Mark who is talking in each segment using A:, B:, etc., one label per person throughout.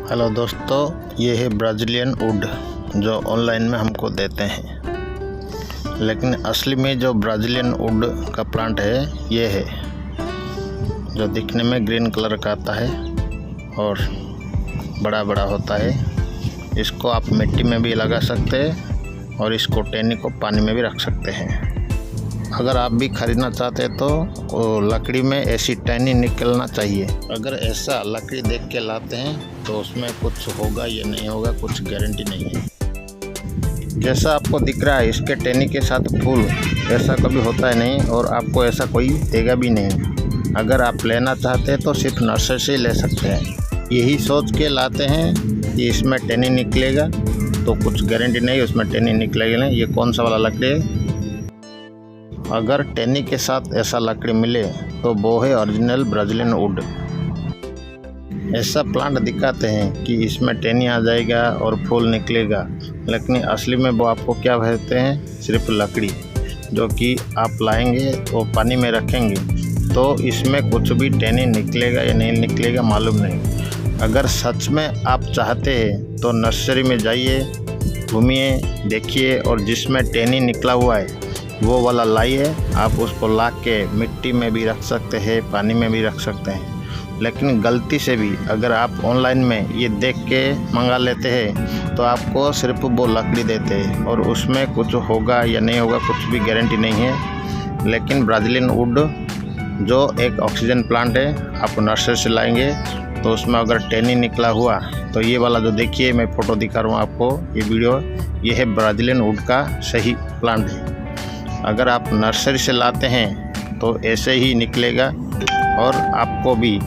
A: Hello दोस्तों, ये है ब्राज़ीलियन वुड जो ऑनलाइन में हमको देते हैं, लेकिन असली में जो ब्राज़ीलियन वुड का प्लांट है ये है जो दिखने में ग्रीन कलर का आता है और बड़ा बड़ा होता है। इसको आप मिट्टी में भी लगा सकते हैं और इसको टहनी को पानी में भी रख सकते हैं। अगर आप भी ख़रीदना चाहते हैं तो लकड़ी में ऐसी टहनी निकलना चाहिए। अगर ऐसा लकड़ी देख के लाते हैं तो उसमें कुछ होगा या नहीं होगा, कुछ गारंटी नहीं है। जैसा आपको दिख रहा है इसके टहनी के साथ फूल, ऐसा कभी होता है नहीं और आपको ऐसा कोई देगा भी नहीं। अगर आप लेना चाहते हैं तो सिर्फ नर्सरी से ले सकते हैं। यही सोच के लाते हैं कि इसमें टहनी निकलेगा, तो कुछ गारंटी नहीं उसमें टहनी निकलेगी नहीं। ये कौन सा वाला लकड़ी है? अगर टहनी के साथ ऐसा लकड़ी मिले तो वो है ओरिजिनल ब्राज़ीलियन वुड। ऐसा प्लांट दिखाते हैं कि इसमें टहनी आ जाएगा और फूल निकलेगा, लेकिन असली में वो आपको क्या भेजते हैं? सिर्फ लकड़ी, जो कि आप लाएंगे तो पानी में रखेंगे तो इसमें कुछ भी टहनी निकलेगा या नहीं निकलेगा मालूम नहीं। अगर सच में आप चाहते हैं तो नर्सरी में जाइए, घूमिए, देखिए और जिसमें टहनी निकला हुआ है वो वाला लाइए। आप उसको ला के मिट्टी में भी रख सकते हैं, पानी में भी रख सकते हैं। लेकिन गलती से भी अगर आप ऑनलाइन में ये देख के मंगा लेते हैं तो आपको सिर्फ वो लकड़ी देते हैं और उसमें कुछ होगा या नहीं होगा कुछ भी गारंटी नहीं है। लेकिन ब्राज़ीलियन वुड जो एक ऑक्सीजन प्लांट है, आप नर्सरी से लाएंगे तो उसमें अगर टहनी निकला हुआ तो ये वाला जो देखिए मैं फ़ोटो दिखा रहा हूँ आपको, ये वीडियो, ये है ब्राज़ीलियन वुड का सही प्लांट है। अगर आप नर्सरी से लाते हैं तो ऐसे ही निकलेगा और आपको भी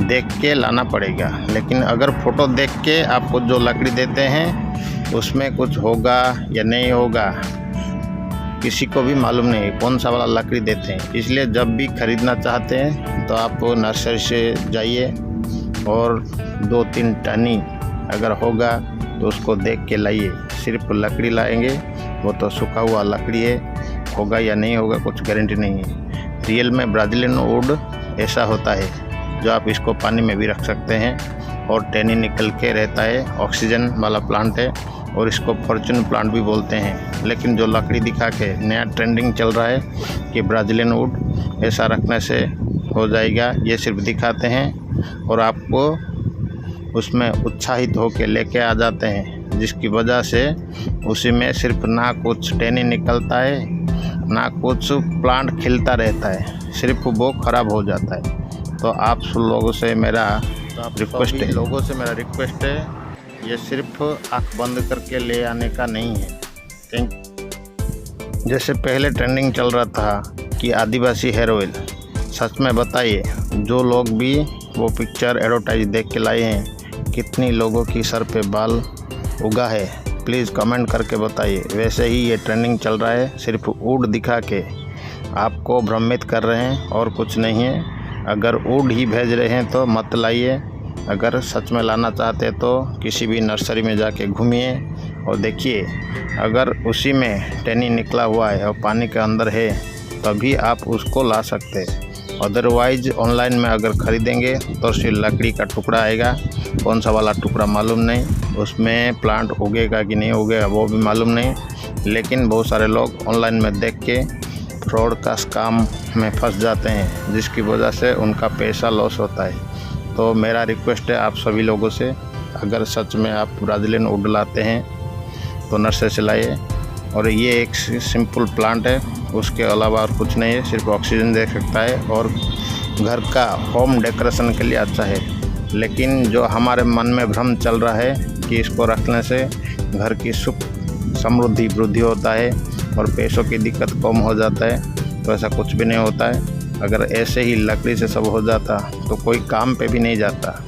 A: देख के लाना पड़ेगा। लेकिन अगर फ़ोटो देख के आपको जो लकड़ी देते हैं उसमें कुछ होगा या नहीं होगा किसी को भी मालूम नहीं कौन सा वाला लकड़ी देते हैं। इसलिए जब भी ख़रीदना चाहते हैं तो आप नर्सरी से जाइए और 2-3 टहनी अगर होगा तो उसको देख के लाइए। सिर्फ लकड़ी लाएंगे, वो तो सूखा हुआ लकड़ी है, होगा या नहीं होगा कुछ गारंटी नहीं है। रियल में ब्राज़ीलियन वुड ऐसा होता है जो आप इसको पानी में भी रख सकते हैं और टहनी निकल के रहता है। ऑक्सीजन वाला प्लांट है और इसको फॉर्चून प्लांट भी बोलते हैं। लेकिन जो लकड़ी दिखा के नया ट्रेंडिंग चल रहा है कि ब्राज़ीलियन वुड ऐसा रखने से हो जाएगा, ये सिर्फ दिखाते हैं और आपको उसमें उत्साहित होकर लेके आ जाते हैं, जिसकी वजह से उसी में सिर्फ ना कुछ टहनी निकलता है ना कुछ प्लांट खिलता रहता है, सिर्फ वो ख़राब हो जाता है। तो आप लोगों से मेरा रिक्वेस्ट है, ये सिर्फ आँख बंद करके ले आने का नहीं है। जैसे पहले ट्रेंडिंग चल रहा था कि आदिवासी हेयर ऑयल, सच में बताइए जो लोग भी वो पिक्चर एडवर्टाइज देख के लाए हैं कितनी लोगों की सर पे बाल उगा है, प्लीज़ कमेंट करके बताइए। वैसे ही ये ट्रेंडिंग चल रहा है, सिर्फ वुड दिखा के आपको भ्रमित कर रहे हैं और कुछ नहीं है। अगर वुड ही भेज रहे हैं तो मत लाइए। अगर सच में लाना चाहते हैं तो किसी भी नर्सरी में जाके घूमिए और देखिए, अगर उसी में टहनी निकला हुआ है और पानी के अंदर है तभी आप उसको ला सकते हैं। अदरवाइज ऑनलाइन में अगर ख़रीदेंगे तो सिर्फ लकड़ी का टुकड़ा आएगा, कौन सा वाला टुकड़ा मालूम नहीं, उसमें प्लांट उगेगा कि नहीं उगेगा वो भी मालूम नहीं। लेकिन बहुत सारे लोग ऑनलाइन में देख के फ्रॉड का स्कैम में फंस जाते हैं, जिसकी वजह से उनका पैसा लॉस होता है। तो मेरा रिक्वेस्ट है आप सभी लोगों से, अगर सच में आप ब्राज़ीलियन वुड लाते हैं तो नर्सरी से लाइए। और ये एक सिंपल प्लांट है, उसके अलावा और कुछ नहीं है, सिर्फ ऑक्सीजन दे सकता है और घर का होम डेकोरेशन के लिए अच्छा है। लेकिन जो हमारे मन में भ्रम चल रहा है कि इसको रखने से घर की सुख समृद्धि वृद्धि होता है और पैसों की दिक्कत कम हो जाता है, तो ऐसा कुछ भी नहीं होता है। अगर ऐसे ही लकड़ी से सब हो जाता तो कोई काम पे भी नहीं जाता।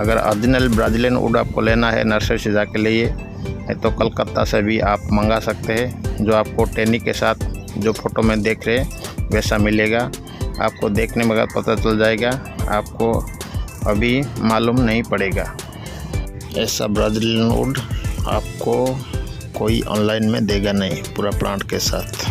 A: अगर ओरिजिनल ब्राज़ीलियन वुड आपको लेना है नर्सरी से जाके लाइए, नहीं तो कलकत्ता से भी आप मंगा सकते हैं। जो आपको टहनी के साथ जो फ़ोटो में देख रहे हैं वैसा मिलेगा। आपको देखने में पता चल जाएगा, आपको अभी मालूम नहीं पड़ेगा। ऐसा ब्राज़ीलियन वुड आपको कोई ऑनलाइन में देगा नहीं पूरा प्लांट के साथ।